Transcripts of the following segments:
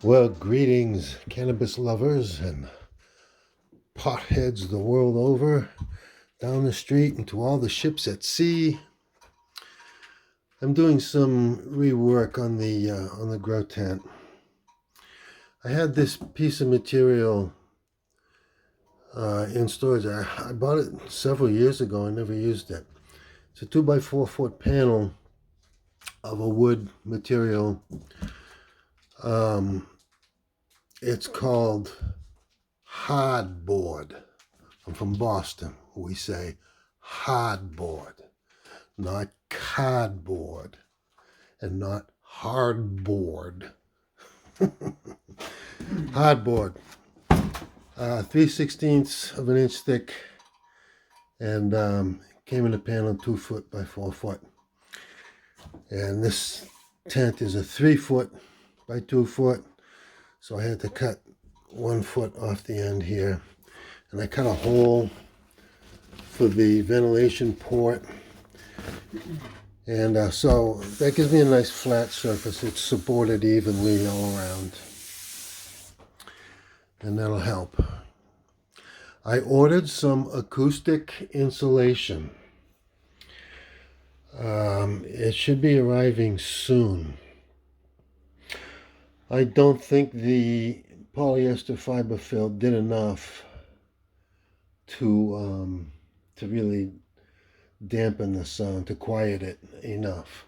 Well, greetings, cannabis lovers and potheads the world over, down the street and to all the ships at sea. I'm doing some rework on the grow tent. I had this piece of material in storage. I bought it several years ago. I never used it. It's a 2 by 4 foot panel of a wood material. It's called hardboard. I'm from Boston. We say hardboard, not cardboard, and not hardboard. Hardboard, 3/16 of an inch thick, and came in a panel 2 foot by 4 foot. And this tent is a 3 foot by 2 foot, so I had to cut 1 foot off the end here, and I cut a hole for the ventilation port. And so that gives me a nice flat surface. It's supported evenly all around. And that'll help. I ordered some acoustic insulation. It should be arriving soon. I don't think the polyester fiber fill did enough to really dampen the sound, to quiet it enough.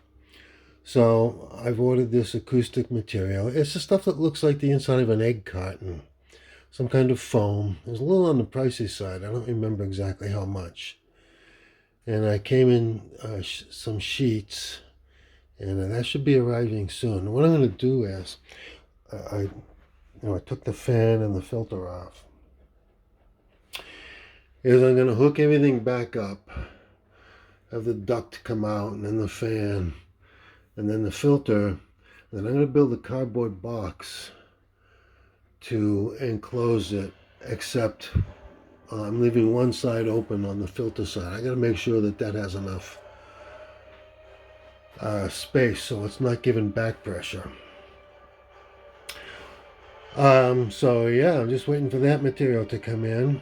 So I've ordered this acoustic material. It's the stuff that looks like the inside of an egg carton, some kind of foam. It's a little on the pricey side. I don't remember exactly how much. And I came in some sheets, and that should be arriving soon. What I'm going to do is, I took the fan and the filter off. Is I'm going to hook everything back up, have the duct come out, and then the fan, and then the filter. And then I'm going to build a cardboard box to enclose it, except I'm leaving one side open on the filter side. I got to make sure that that has enough space so it's not giving back pressure. So yeah, I'm just waiting for that material to come in,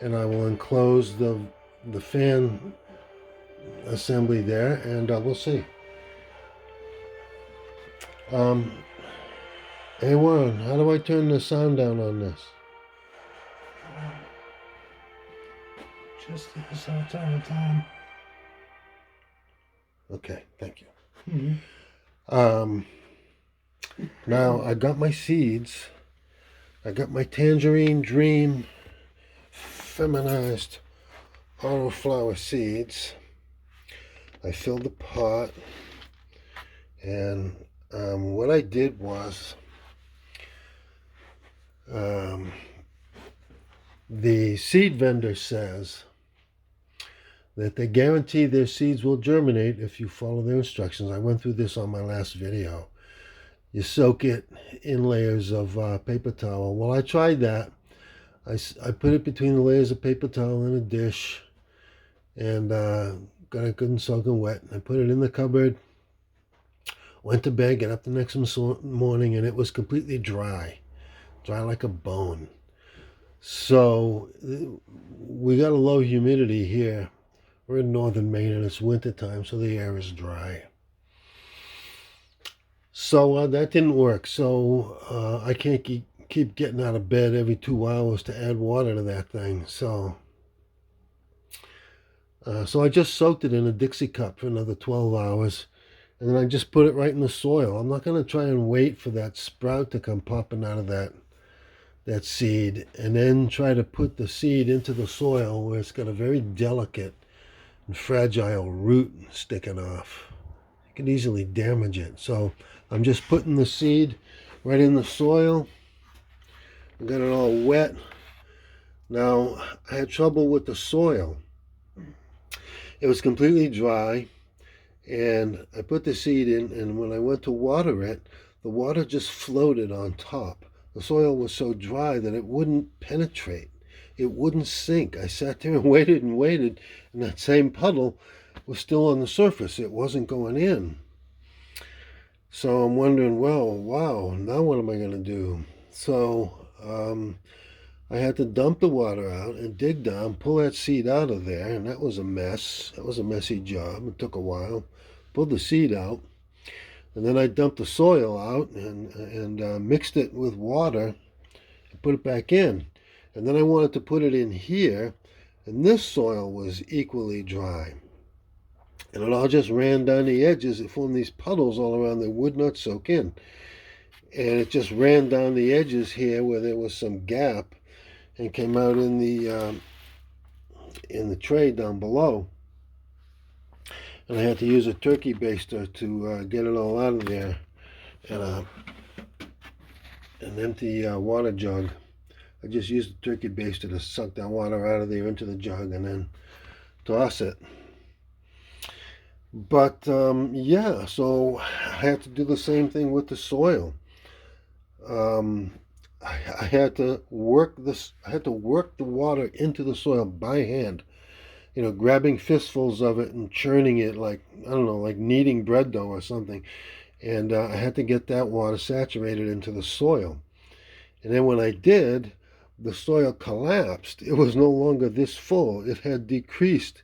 and I will enclose the fan assembly there, and we'll see. Hey Warren, how do I turn the sound down on this? Just hit the start time. Okay, thank you. Now I got my seeds. I got my Tangerine Dream feminized autoflower seeds. I filled the pot, and what I did was the seed vendor says that they guarantee their seeds will germinate if you follow their instructions. I went through this on my last video. You soak it in layers of paper towel. Well, I tried that. I put it between the layers of paper towel in a dish, and got it good and soaking wet. I put it in the cupboard, went to bed, got up the next morning, and it was completely dry like a bone. So we got a low humidity here. We're in northern Maine, and it's winter time, so the air is dry. So that didn't work. So I can't keep getting out of bed every 2 hours to add water to that thing. So I just soaked it in a Dixie cup for another 12 hours, and then I just put it right in the soil. I'm not going to try and wait for that sprout to come popping out of that seed, and then try to put the seed into the soil where it's got a very delicate and fragile root sticking off. You can easily damage it. So I'm just putting the seed right in the soil. I got it all wet. Now, I had trouble with the soil. It was completely dry, and I put the seed in, and when I went to water it, the water just floated on top. The soil was so dry that it wouldn't penetrate. It wouldn't sink. I sat there and waited, and that same puddle was still on the surface. It wasn't going in. So I'm wondering, well, wow, now what am I going to do? So I had to dump the water out and dig down, pull that seed out of there, and that was a mess. That was a messy job. It took a while. Pulled the seed out, and then I dumped the soil out and mixed it with water and put it back in. And then I wanted to put it in here, and this soil was equally dry. And it all just ran down the edges. It formed these puddles all around that would not soak in. And it just ran down the edges here where there was some gap and came out in the tray down below. And I had to use a turkey baster to get it all out of there. And an empty water jug. I just used the turkey baster to suck that water out of there into the jug and then toss it. But yeah, so I had to do the same thing with the soil. Um, I had to work this. I had to work the water into the soil by hand. You know, grabbing fistfuls of it and churning it like, I don't know, like kneading bread dough or something. And I had to get that water saturated into the soil. And then when I did, the soil collapsed. It was no longer this full. It had decreased.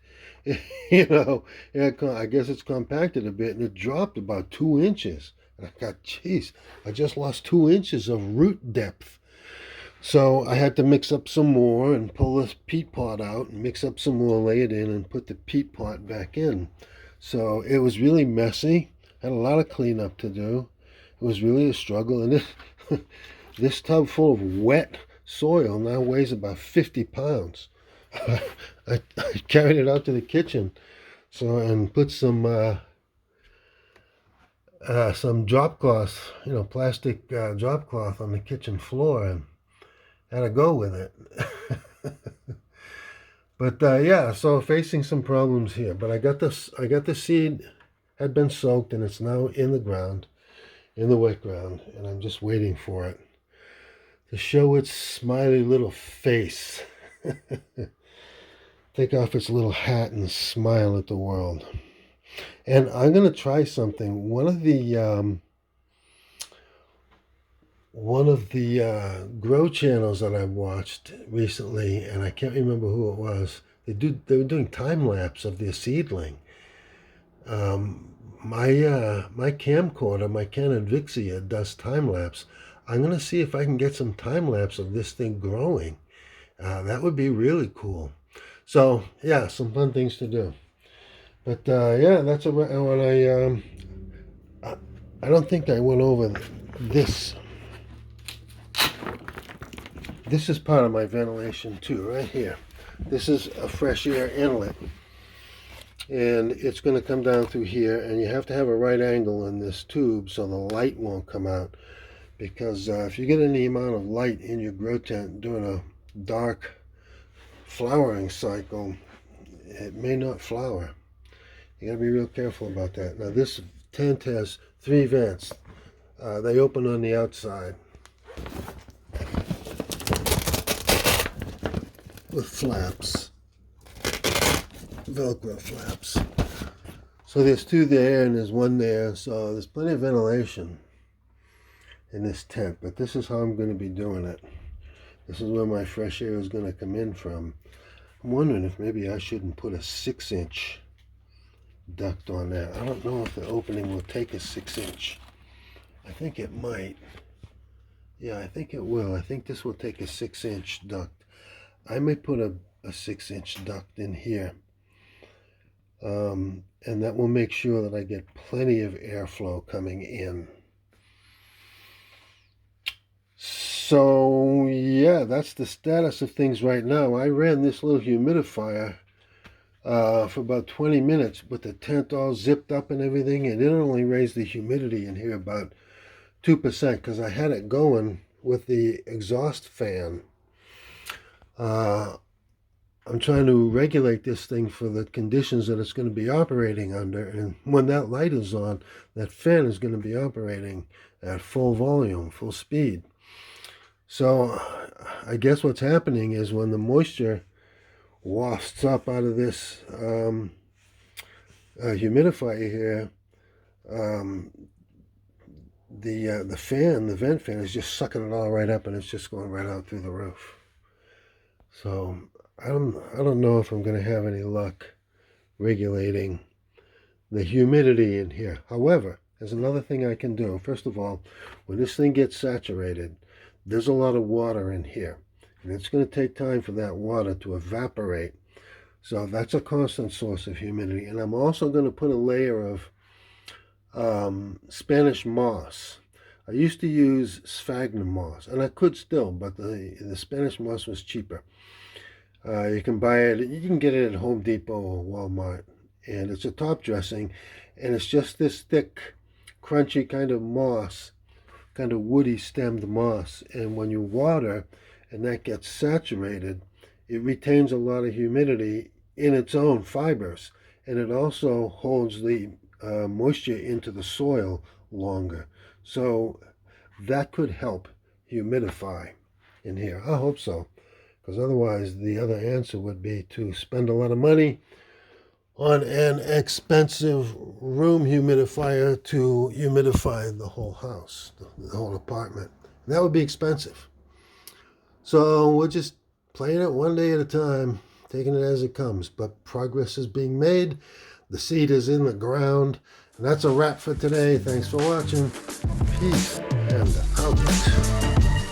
You know, I guess it's compacted a bit, and it dropped about 2 inches. And I got, geez, I just lost 2 inches of root depth. So I had to mix up some more and pull this peat pot out and mix up some more, lay it in, and put the peat pot back in. So it was really messy. Had a lot of cleanup to do. It was really a struggle, and this tub full of wet soil now weighs about 50 pounds. I carried it out to the kitchen, and put some drop cloth, plastic drop cloth on the kitchen floor, and had to go with it. But yeah, so facing some problems here. But I got the seed had been soaked, and it's now in the ground, in the wet ground, and I'm just waiting for it to show its smiley little face. Take off its little hat and smile at the world. And I'm going to try something. One of the grow channels that I watched recently, and I can't remember who it was. They were doing time lapse of their seedling. My camcorder, my Canon Vixia, does time lapse. I'm going to see if I can get some time lapse of this thing growing. That would be really cool. So yeah, some fun things to do. But yeah, that's what I don't think I went over this. This is part of my ventilation too, right here. This is a fresh air inlet, and it's going to come down through here, and you have to have a right angle in this tube so the light won't come out, because if you get any amount of light in your grow tent during a dark flowering cycle, it may not flower. You gotta be real careful about that. Now this tent has 3 vents. They open on the outside with flaps, Velcro flaps. So there's 2 there and there's 1 there, so there's plenty of ventilation in this tent. But this is how I'm going to be doing it. This is where my fresh air is going to come in from. I'm wondering if maybe I shouldn't put a 6-inch duct on that. I don't know if the opening will take a 6-inch. I think it might. Yeah, I think it will. I think this will take a 6-inch duct. I may put a 6-inch duct in here. And that will make sure that I get plenty of airflow coming in. So yeah, that's the status of things right now. I ran this little humidifier for about 20 minutes with the tent all zipped up and everything, and it only raised the humidity in here about 2% because I had it going with the exhaust fan. I'm trying to regulate this thing for the conditions that it's going to be operating under, and when that light is on, that fan is going to be operating at full volume, full speed. So I guess what's happening is when the moisture wafts up out of this humidifier here, the vent fan is just sucking it all right up, and it's just going right out through the roof. So I don't know if I'm going to have any luck regulating the humidity in here. However, there's another thing I can do. First of all, when this thing gets saturated, there's a lot of water in here, and it's going to take time for that water to evaporate. So that's a constant source of humidity. And I'm also going to put a layer of Spanish moss. I used to use sphagnum moss, and I could still, but the Spanish moss was cheaper. You can buy it, you can get it at Home Depot or Walmart, and it's a top dressing, and it's just this thick, crunchy kind of moss, kind of woody stemmed moss. And when you water and that gets saturated, it retains a lot of humidity in its own fibers, and it also holds the moisture into the soil longer. So that could help humidify in here. I hope so, because otherwise the other answer would be to spend a lot of money on an expensive room humidifier to humidify the whole house, the whole apartment. And that would be expensive. So we're just playing it one day at a time, taking it as it comes. But progress is being made. The seed is in the ground. And that's a wrap for today. Thanks for watching. Peace and out.